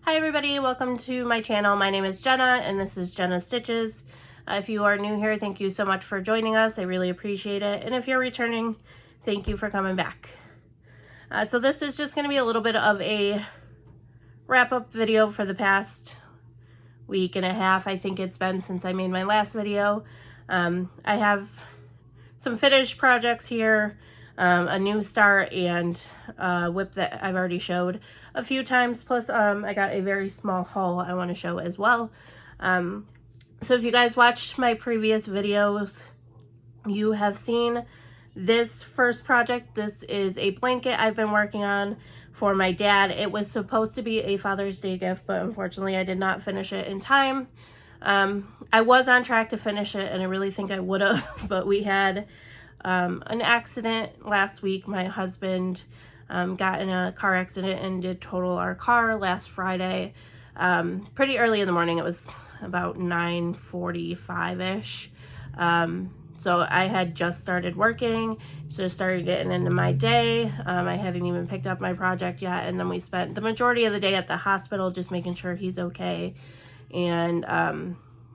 Hi everybody, welcome to my channel. My name is Jenna and this is Jenna Stitches. If you are new here, thank you so much for joining us. I really appreciate it. And if you're returning, thank you for coming back. So this is just going to be a little bit of a wrap-up video for the past week and a half. I think it's been since I made my last video. I have some finished projects here, a new start, and a whip that I've already showed a few times, plus I got a very small haul I want to show as well. So if you guys watched my previous videos, you have seen this first project. This is a blanket I've been working on for my dad. It was supposed to be a Father's Day gift, but unfortunately I did not finish it in time. I was on track to finish it, and I really think I would have, but we had an accident last week. My husband got in a car accident and did total our car last Friday. Pretty early in the morning. It was about 9:45-ish. So I had just started working, just started getting into my day. I hadn't even picked up my project yet, and then we spent the majority of the day at the hospital just making sure he's okay. And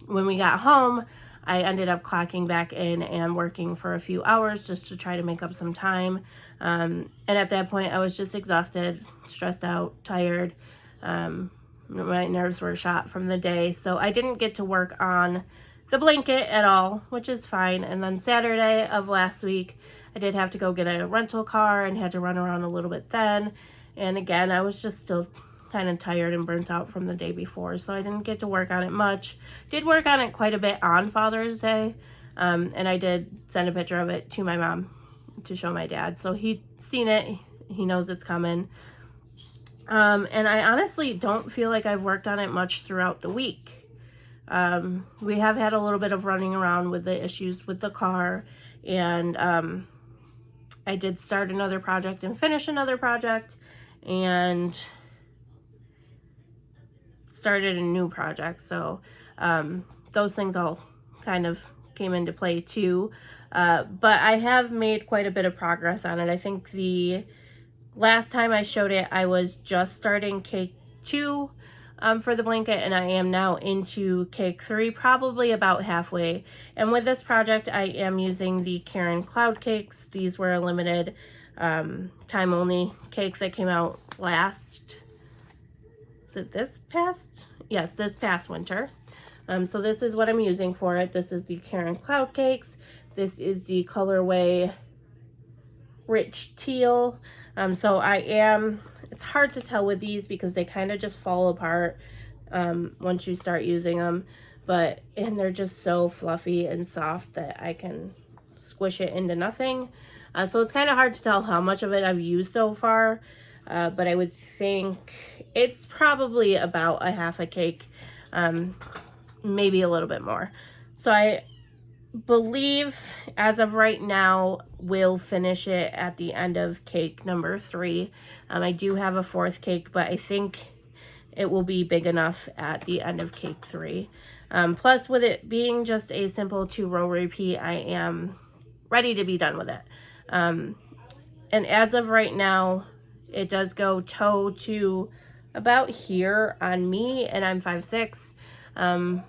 when we got home, I ended up clocking back in and working for a few hours just to try to make up some time. And at that point, I was just exhausted, stressed out, tired. My nerves were shot from the day, so I didn't get to work on the blanket at all, which is fine. And then Saturday of last week, I did have to go get a rental car and had to run around a little bit then. And again, I was just still kind of tired and burnt out from the day before, so I didn't get to work on it much. Did work on it quite a bit on Father's Day, and I did send a picture of it to my mom to show my dad, so he's seen it, he knows it's coming. And I honestly don't feel like I've worked on it much throughout the week. We have had a little bit of running around with the issues with the car, and I did start another project and finish another project, and started a new project. So those things all kind of came into play too. But I have made quite a bit of progress on it. I think the last time I showed it, I was just starting cake 2 for the blanket, and I am now into cake 3, probably about halfway. And with this project, I am using the Karen cloud cakes. These were a limited time only cake that came out last, is it this past? Yes, this past winter. So this is what I'm using for it. This is the Karen cloud cakes. This is the colorway rich teal. So it's hard to tell with these because they kind of just fall apart once you start using them, and they're just so fluffy and soft that I can squish it into nothing. So it's kind of hard to tell how much of it I've used so far, but I would think it's probably about a half a cake, maybe a little bit more. So I believe as of right now we'll finish it at the end of cake number 3. I do have a 4th cake, but I think it will be big enough at the end of cake 3. Plus, with it being just a simple 2-row repeat, I am ready to be done with it. And as of right now, it does go toe to about here on me, and I'm 5'6".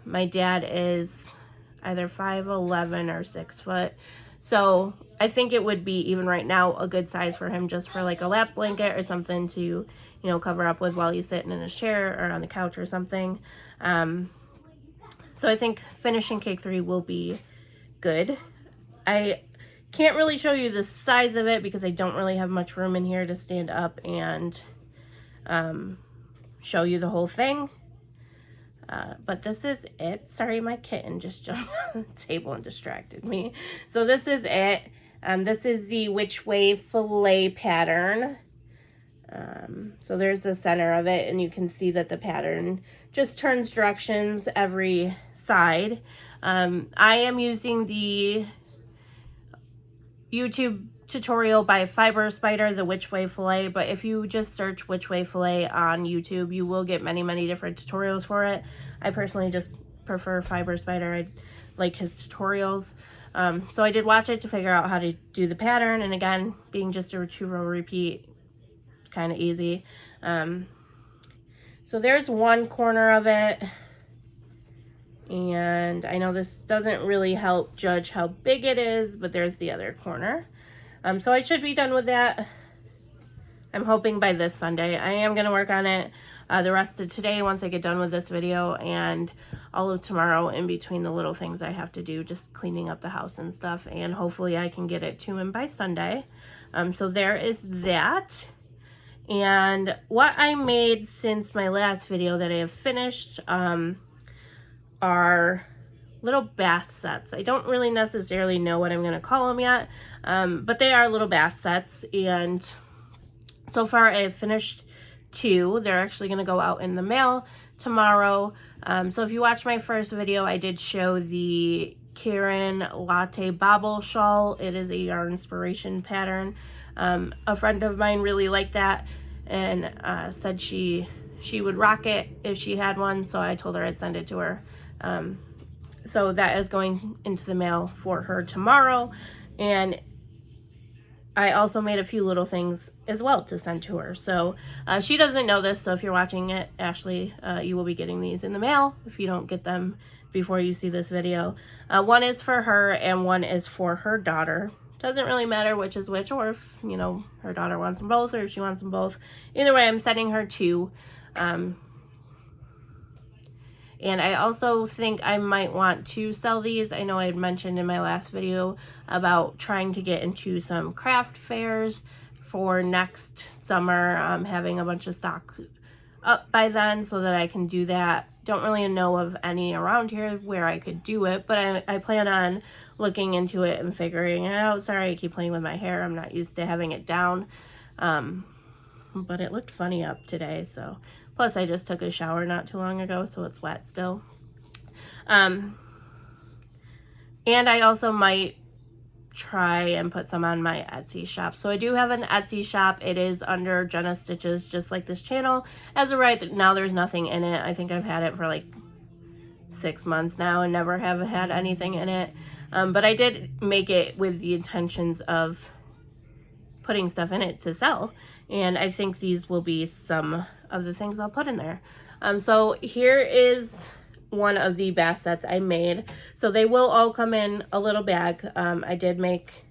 My dad is either 5'11" or 6 foot. So I think it would be, even right now, a good size for him, just for like a lap blanket or something to, you know, cover up with while he's sitting in a chair or on the couch or something. So I think finishing cake 3 will be good. I can't really show you the size of it because I don't really have much room in here to stand up and show you the whole thing. But this is it. Sorry, my kitten just jumped on the table and distracted me. So this is it. This is the Which Way Fillet pattern. So there's the center of it, and you can see that the pattern just turns directions every side. I am using the YouTube tutorial by Fiber Spider, the Which Way Fillet, but if you just search Which Way Fillet on YouTube, you will get many different tutorials for it. I personally just prefer Fiber Spider. I like his tutorials. So I did watch it to figure out how to do the pattern, and again, being just a 2-row repeat, kind of easy. So So there's one corner of it. And I know this doesn't really help judge how big it is, but there's the other corner. So I should be done with that. I'm hoping by this Sunday. I am going to work on it the rest of today once I get done with this video, and all of tomorrow in between the little things I have to do, just cleaning up the house and stuff, and hopefully I can get it to him by Sunday. So there is that. And what I made since my last video that I have finished are little bath sets. I don't really necessarily know what I'm going to call them yet, but they are little bath sets, and so far I've finished 2. They're actually going to go out in the mail tomorrow. So if you watched my first video, I did show the Karen Latte Bobble Shawl. It is a yarn inspiration pattern. A friend of mine really liked that and said she would rock it if she had one, so I told her I'd send it to her. So that is going into the mail for her tomorrow, and I also made a few little things as well to send to her. So she doesn't know this, so if you're watching it, Ashley, you will be getting these in the mail if you don't get them before you see this video. One is for her and one is for her daughter. Doesn't really matter which is which, or if, you know, her daughter wants them both or if she wants them both. Either way, I'm sending her 2. And I also think I might want to sell these. I know I had mentioned in my last video about trying to get into some craft fairs for next summer, having a bunch of stock up by then so that I can do that. Don't really know of any around here where I could do it, but I plan on looking into it and figuring it out. Sorry, I keep playing with my hair. I'm not used to having it down. But it looked funny up today, so... Plus, I just took a shower not too long ago, so it's wet still. And I also might try and put some on my Etsy shop. So I do have an Etsy shop. It is under Jenna Stitches, just like this channel. As of right now, there's nothing in it. I think I've had it for like 6 months now and never have had anything in it. But I did make it with the intentions of putting stuff in it to sell. And I think these will be some of the things I'll put in there. So here is one of the bath sets I made. So they will all come in a little bag. I did make,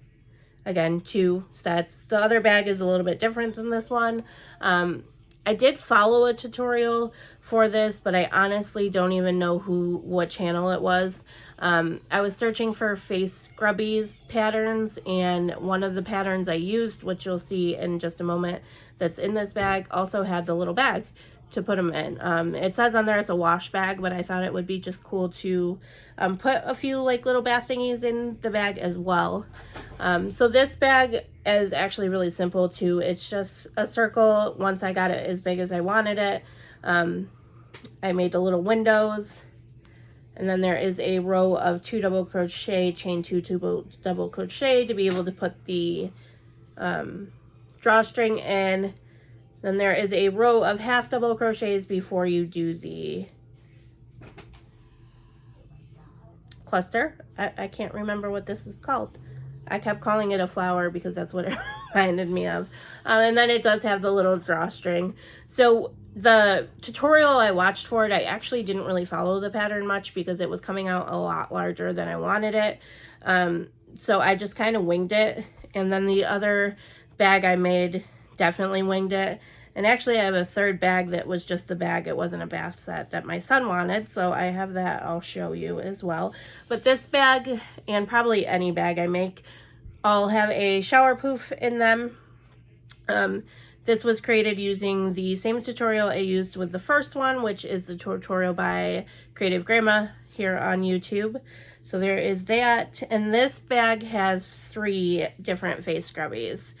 again, 2 sets. The other bag is a little bit different than this one. I did follow a tutorial for this, but I honestly don't even know what channel it was. I was searching for face Scrubbies patterns, and one of the patterns I used, which you'll see in just a moment, that's in this bag, also had the little bag to put them in. It says on there it's a wash bag, but I thought it would be just cool to put a few like little bath thingies in the bag as well. So this bag is actually really simple too. It's just a circle. Once I got it as big as I wanted it, I made the little windows, and then there is a row of 2 double crochet, chain 2 double crochet to be able to put the drawstring in. Then there is a row of half double crochets before you do the cluster. I can't remember what this is called. I kept calling it a flower because that's what it reminded me of. And then it does have the little drawstring. So the tutorial I watched for it, I actually didn't really follow the pattern much because it was coming out a lot larger than I wanted it. So I just kind of winged it. And then the other bag I made definitely winged it. And actually I have a third bag that was just the bag. It wasn't a bath set that my son wanted. So I have that. I'll show you as well. But this bag, and probably any bag I make, all have a shower poof in them. This was created using the same tutorial I used with the first one, which is the tutorial by Creative Grandma here on YouTube. So there is that, and this bag has 3 different face scrubbies.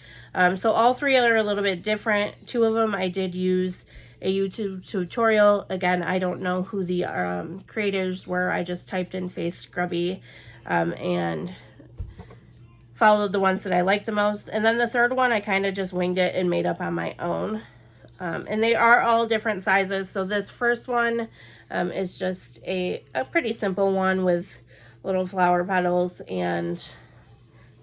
So all 3 are a little bit different. 2 of them I did use a YouTube tutorial. Again, I don't know who the creators were. I just typed in face scrubby and followed the ones that I liked the most. And then the third one, I kind of just winged it and made up on my own. And they are all different sizes. So this first one is just a pretty simple one with little flower petals, and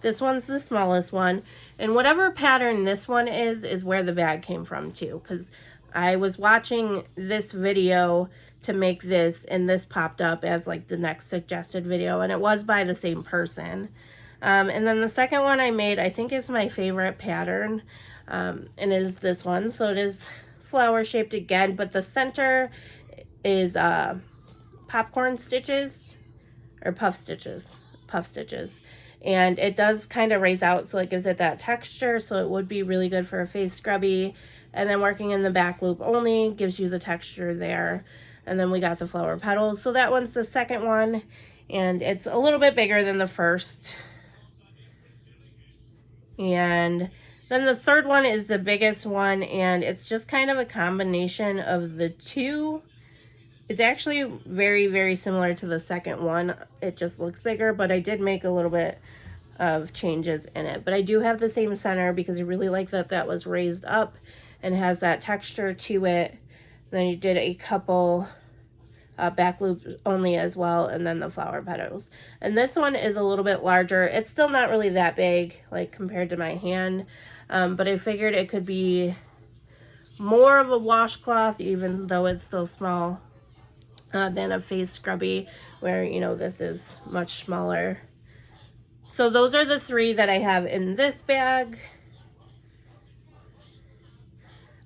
this one's the smallest one. And whatever pattern this one is where the bag came from too, because I was watching this video to make this, and this popped up as like the next suggested video, and it was by the same person. And then the second one I made, I think is my favorite pattern, and it is this one. So it is flower shaped again, but the center is popcorn stitches, or puff stitches, and it does kind of raise out, so it gives it that texture, so it would be really good for a face scrubby. And then working in the back loop only gives you the texture there. And then we got the flower petals, so that one's the second one, and it's a little bit bigger than the first. And then the third one is the biggest one, and it's just kind of a combination of the two. It's actually very, very similar to the second one. It just looks bigger, but I did make a little bit of changes in it. But I do have the same center because I really like that that was raised up and has that texture to it. Then you did a couple back loops only as well, and then the flower petals. And this one is a little bit larger. It's still not really that big, like compared to my hand, but I figured it could be more of a washcloth, even though it's still small, than a face scrubby, where, you know, this is much smaller. So those are the three that I have in this bag.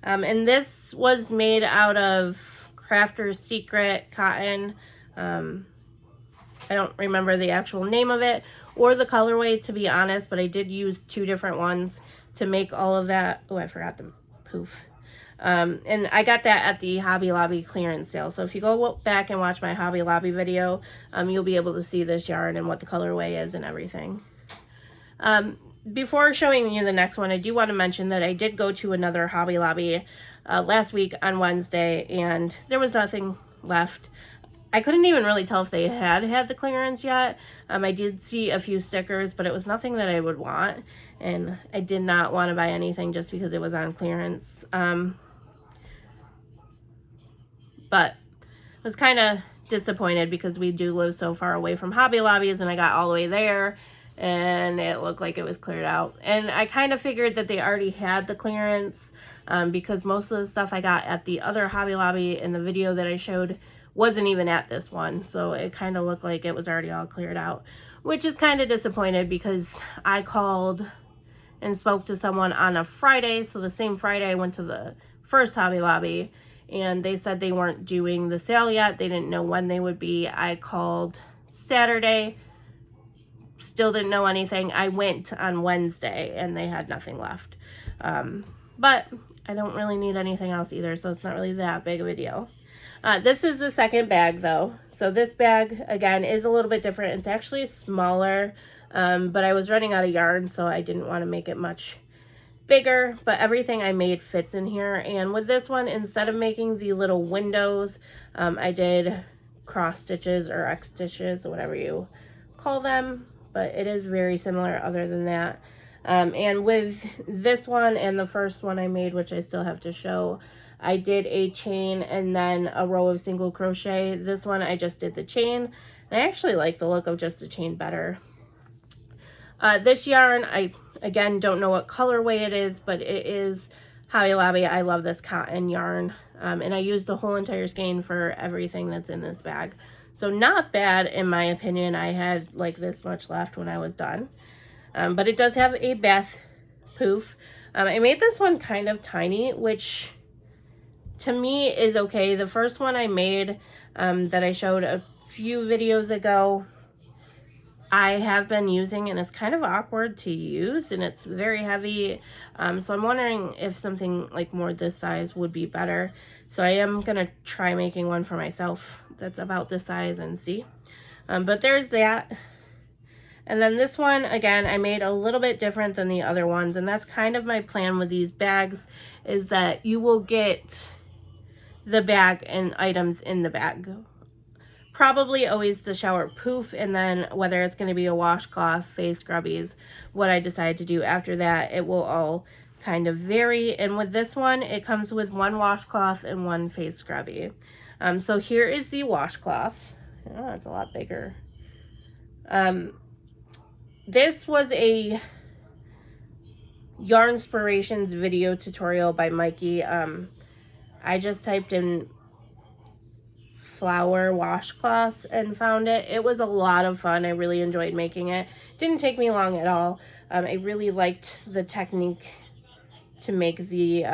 And this was made out of Crafter's Secret cotton. I don't remember the actual name of it or the colorway, to be honest, but I did use two different ones to make all of that. Oh, I forgot the poof. And I got that at the Hobby Lobby clearance sale. So if you go back and watch my Hobby Lobby video, you'll be able to see this yarn and what the colorway is and everything. Before showing you the next one, I do want to mention that I did go to another Hobby Lobby last week on Wednesday, and there was nothing left. I couldn't even really tell if they had the clearance yet. I did see a few stickers, but it was nothing that I would want, and I did not want to buy anything just because it was on clearance. But I was kind of disappointed because we do live so far away from Hobby Lobbies, and I got all the way there and it looked like it was cleared out. And I kind of figured that they already had the clearance because most of the stuff I got at the other Hobby Lobby in the video that I showed wasn't even at this one. So it kind of looked like it was already all cleared out, which is kind of disappointed because I called and spoke to someone on a Friday. So the same Friday I went to the first Hobby Lobby, and they said they weren't doing the sale yet. They didn't know when they would be. I called Saturday, still didn't know anything. I went on Wednesday and they had nothing left. But I don't really need anything else either, so it's not really that big of a deal. This is the second bag though. So this bag, again, is a little bit different. It's actually smaller, but I was running out of yarn, so I didn't want to make it much bigger, but everything I made fits in here. And with this one, instead of making the little windows, I did cross stitches or X stitches, whatever you call them, but it is very similar other than that. And with this one and the first one I made, which I still have to show, I did a chain and then a row of single crochet. This one I just did the chain, and I actually like the look of just the chain better. This yarn, I again don't know what colorway it is, but it is Hobby Lobby. I love this cotton yarn, and I used the whole entire skein for everything that's in this bag. So not bad in my opinion. I had like this much left when I was done. But it does have a bath poof. I made this one kind of tiny, which to me is okay. The first one I made that I showed a few videos ago, I have been using, and it's kind of awkward to use, and it's very heavy. So I'm wondering if something like more this size would be better. So I am going to try making one for myself that's about this size and see. But there's that. And then this one, again, I made a little bit different than the other ones, and that's kind of my plan with these bags, is that you will get the bag and items in the bag. Probably always the shower poof, and then whether it's going to be a washcloth, face scrubbies, what I decide to do after that, it will all kind of vary. And with this one, it comes with one washcloth and one face scrubby. So here is the washcloth. Oh, it's a lot bigger. This was a Yarnspirations video tutorial by Mikey. I just typed in flower washcloths and found it. It was a lot of fun. I really enjoyed making it. Didn't take me long at all. I really liked the technique to make the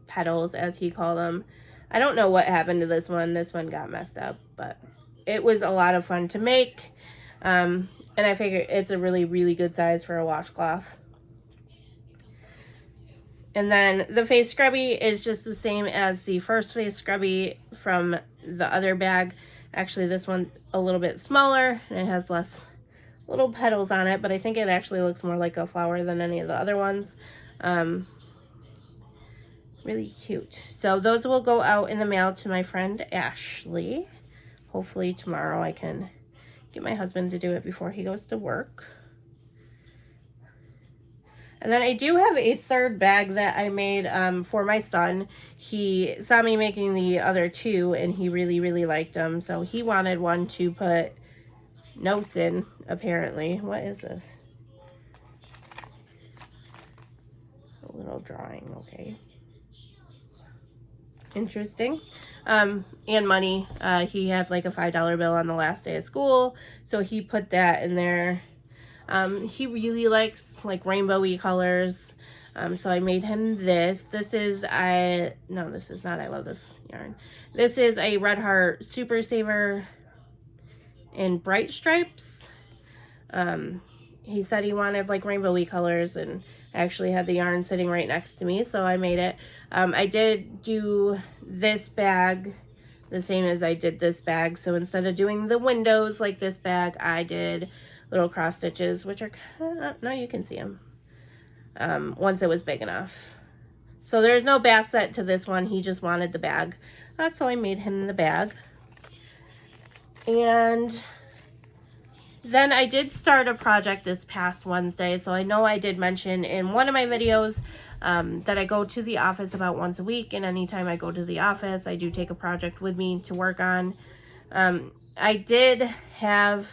petals, as he called them. I don't know what happened to this one. This one got messed up, but it was a lot of fun to make. And I figured it's a really, really good size for a washcloth. And then the face scrubby is just the same as the first face scrubby from the other bag. Actually, this one a little bit smaller, and it has less little petals on it, but I think it actually looks more like a flower than any of the other ones. Really cute. So those will go out in the mail to my friend Ashley. Hopefully tomorrow I can get my husband to do it before he goes to work. And then I do have a third bag that I made for my son. He saw me making the other two, and he really, really liked them. So he wanted one to put notes in, apparently. What is this? A little drawing, okay. Interesting. And money. He had like a $5 bill on the last day of school, so he put that in there. He really likes like rainbowy colors, so I made him this. This is no, this is not. I love this yarn. This is a Red Heart Super Saver in bright stripes. He said he wanted like rainbowy colors, and I actually had the yarn sitting right next to me, so I made it. I did do this bag the same as I did this bag, so instead of doing the windows like this bag, I did little cross stitches, which are no, you can see them once it was big enough. So there's no back set to this one. He just wanted the bag. That's how I made him the bag. And then I did start a project this past Wednesday. So I know I did mention in one of my videos that I go to the office about once a week, and anytime I go to the office, I do take a project with me to work on. I did have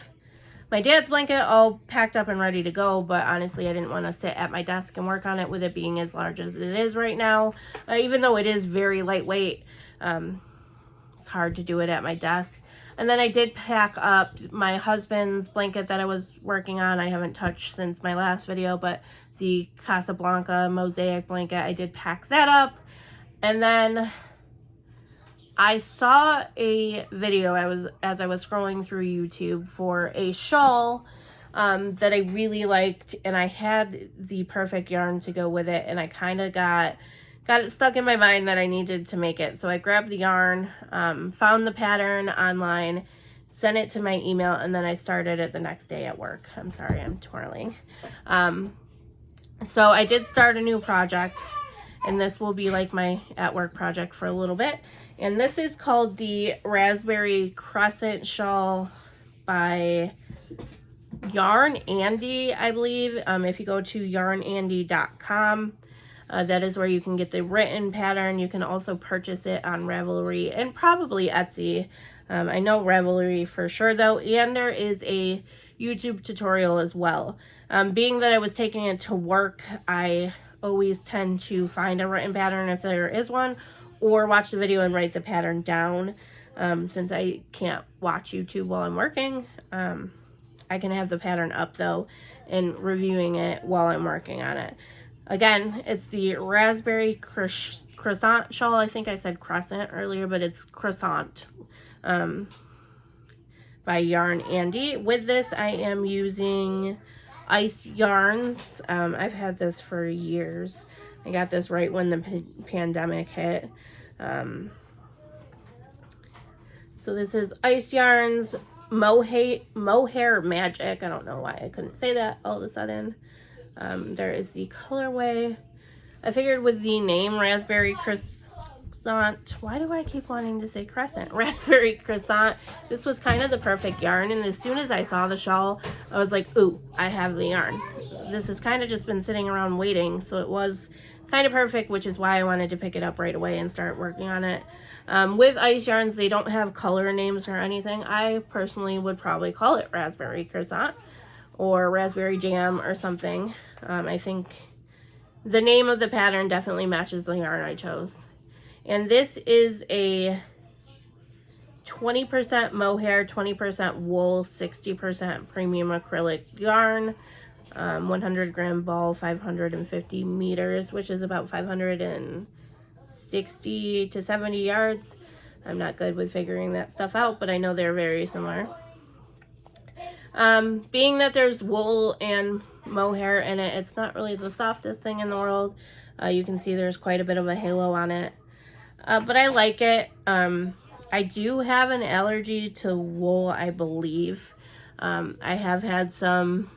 my dad's blanket all packed up and ready to go, but honestly, I didn't want to sit at my desk and work on it with it being as large as it is right now. Even though it is very lightweight, it's hard to do it at my desk. And then I did pack up my husband's blanket that I was working on. I haven't touched since my last video, but the Casablanca mosaic blanket, I did pack that up. And then I saw a video as I was scrolling through YouTube for a shawl that I really liked, and I had the perfect yarn to go with it, and I kind of got it stuck in my mind that I needed to make it. So I grabbed the yarn, found the pattern online, sent it to my email, and then I started it the next day at work. I'm sorry, I'm twirling. So I did start a new project, and this will be like my at work project for a little bit. And this is called the Raspberry Crescent Shawl by Yarn Andy, I believe. If you go to yarnandy.com, that is where you can get the written pattern. You can also purchase it on Ravelry and probably Etsy. I know Ravelry for sure though, and there is a YouTube tutorial as well. Being that I was taking it to work, I always tend to find a written pattern if there is one, or watch the video and write the pattern down. Since I can't watch YouTube while I'm working, I can have the pattern up though and reviewing it while I'm working on it. Again, it's the Raspberry Croissant shawl. I think I said Crescent earlier, but it's Croissant by Yarn Andy. With this, I am using Ice yarns. I've had this for years. I got this right when the pandemic hit. So this is Ice Yarns Mohair Magic. I don't know why I couldn't say that all of a sudden. There is the colorway. I figured with the name Raspberry Croissant, why do I keep wanting to say Crescent? Raspberry Croissant. This was kind of the perfect yarn, and as soon as I saw the shawl, I was like, ooh, I have the yarn. This has kind of just been sitting around waiting, so it was kind of perfect, which is why I wanted to pick it up right away and start working on it. With Ice Yarns, they don't have color names or anything. I personally would probably call it Raspberry Croissant or Raspberry Jam or something. I think the name of the pattern definitely matches the yarn I chose. And this is a 20% mohair, 20% wool, 60% premium acrylic yarn, 100 gram ball, 550 meters, which is about 560 to 70 yards. I'm not good with figuring that stuff out, but I know they're very similar. Being that there's wool and mohair in it, it's not really the softest thing in the world. You can see there's quite a bit of a halo on it. But I like it. I do have an allergy to wool, I believe. I have had some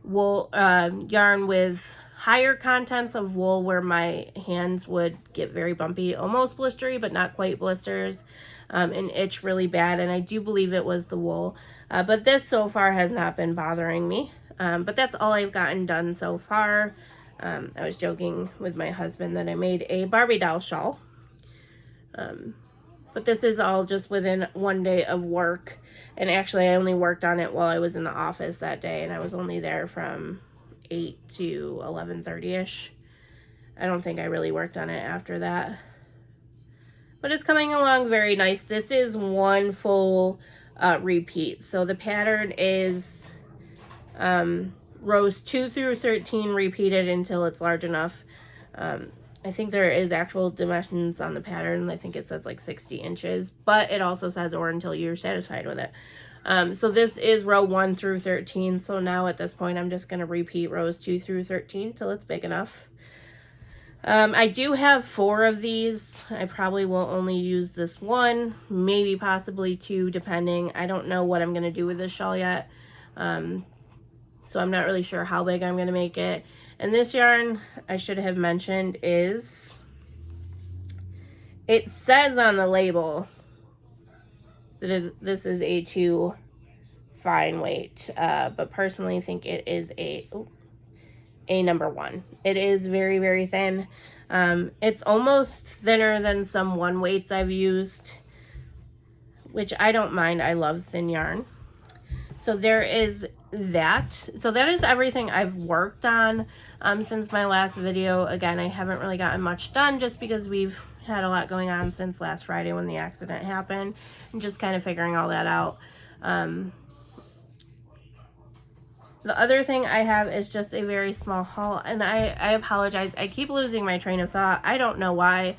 wool yarn with higher contents of wool where my hands would get very bumpy, almost blistery, but not quite blisters, and itch really bad. And I do believe it was the wool. But this so far has not been bothering me. But that's all I've gotten done so far. I was joking with my husband that I made a Barbie doll shawl. But this is all just within one day of work. And actually, I only worked on it while I was in the office that day. And I was only there from 8 to 11:30-ish. I don't think I really worked on it after that. But it's coming along very nice. This is one full repeat. So the pattern is rows 2 through 13 repeated until it's large enough. I think there is actual dimensions on the pattern. I think it says like 60 inches, but it also says or until you're satisfied with it. So this is row 1 through 13. So now at this point, I'm just going to repeat rows 2 through 13 till it's big enough. I do have 4 of these. I probably will only use this one, maybe possibly 2, depending. I don't know what I'm going to do with this shawl yet. So I'm not really sure how big I'm going to make it. And this yarn, I should have mentioned, is, it says on the label that this is a 2 fine weight, but personally I think it is a number 1. It is very, very thin. It's almost thinner than some 1 weights I've used, which I don't mind. I love thin yarn. So there is that. So that is everything I've worked on since my last video. Again, I haven't really gotten much done just because we've had a lot going on since last Friday when the accident happened, and just kind of figuring all that out. The other thing I have is just a very small haul, and I apologize. I keep losing my train of thought. I don't know why,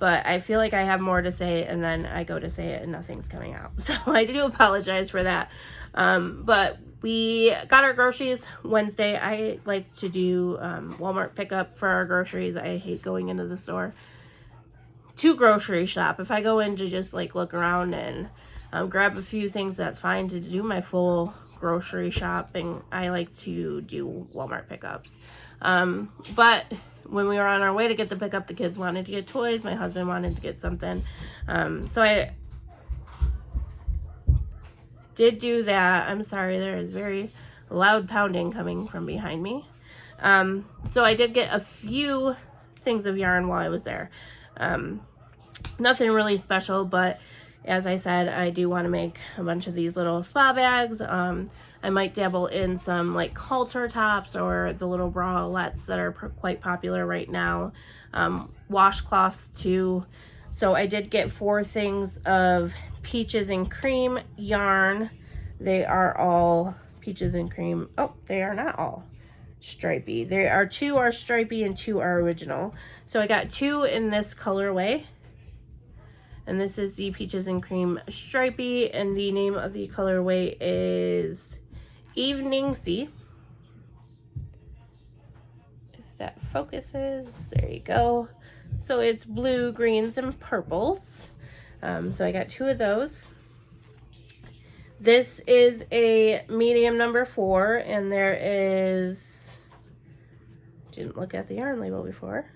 but I feel like I have more to say, and then I go to say it and nothing's coming out. So I do apologize for that. But we got our groceries Wednesday. I like to do Walmart pickup for our groceries. I hate going into the store to grocery shop. If I go in to just like look around and grab a few things, that's fine. To do my full grocery shopping, I like to do Walmart pickups. But when we were on our way to get the pickup, the kids wanted to get toys. My husband wanted to get something. So I did do that. I'm sorry, there is very loud pounding coming from behind me. So I did get a few things of yarn while I was there. Nothing really special, but as I said, I do want to make a bunch of these little spa bags. I might dabble in some like halter tops or the little bralettes that are quite popular right now. Washcloths too. So I did get 4 things of peaches and cream yarn. They are all peaches and cream. Oh, they are not all stripey. There are 2 are stripey and 2 are original. So I got 2 in this colorway. And this is the peaches and cream stripey, and the name of the colorway is Evening Sea. If that focuses, there you go. So it's blue, greens, and purples. So I got 2 of those. This is a medium number 4, and there is, didn't look at the yarn label before.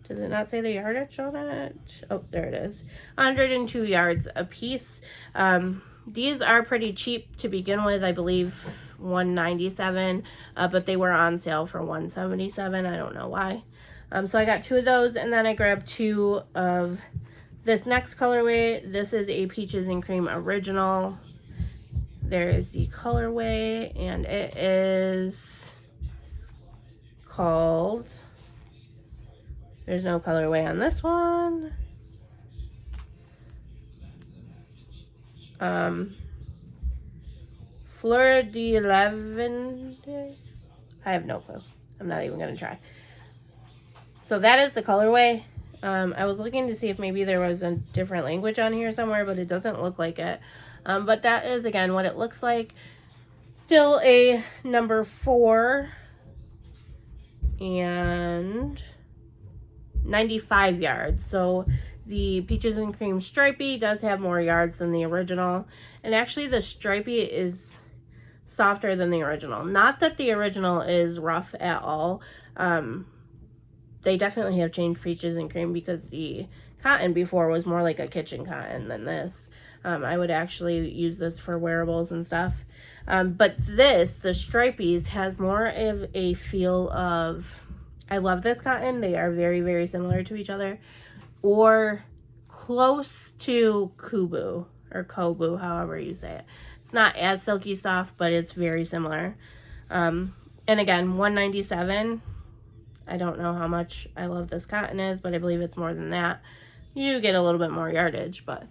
Does it not say the yardage on it? Oh, there it is. 102 yards a piece. These are pretty cheap to begin with. I believe $197, but they were on sale for $177. I don't know why. So I got 2 of those, and then I grabbed 2 of this next colorway. This is a peaches and cream original. There is the colorway, and it is called There's no colorway on this one. Fleur de Lavender. I have no clue. I'm not even going to try. So that is the colorway. I was looking to see if maybe there was a different language on here somewhere, but it doesn't look like it. But that is, again, what it looks like. Still a number 4 and 95 yards. So the Peaches and Cream Stripey does have more yards than the original. And actually the Stripey is softer than the original. Not that the original is rough at all. They definitely have changed Peaches and Cream because the cotton before was more like a kitchen cotton than this. I would actually use this for wearables and stuff. But this, the Stripeys, has more of a feel of, I love this cotton. They are very, very similar to each other. Or close to Kubu, or Kobu, however you say it. It's not as silky soft, but it's very similar. And again, $197. I don't know how much I love this cotton is, but I believe it's more than that. You do get a little bit more yardage, but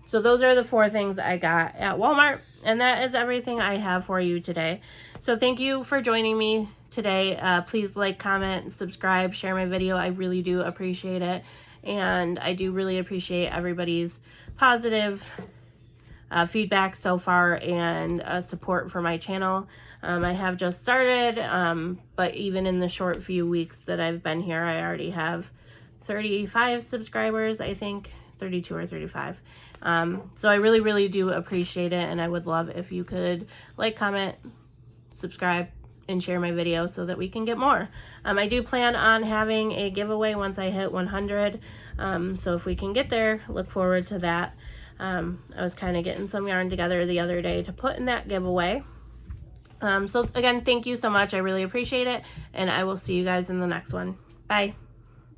so those are the 4 things I got at Walmart, and that is everything I have for you today. So thank you for joining me today. Please like, comment, subscribe, share my video. I really do appreciate it, and I do really appreciate everybody's positive feedback so far and support for my channel. I have just started, but even in the short few weeks that I've been here, I already have 35 subscribers, I think 32 or 35. So I really, really do appreciate it, and I would love if you could like, comment, subscribe, and share my video so that we can get more. I do plan on having a giveaway once I hit 100, so if we can get there, look forward to that. I was kind of getting some yarn together the other day to put in that giveaway. So again, thank you so much. I really appreciate it, and I will see you guys in the next one. Bye.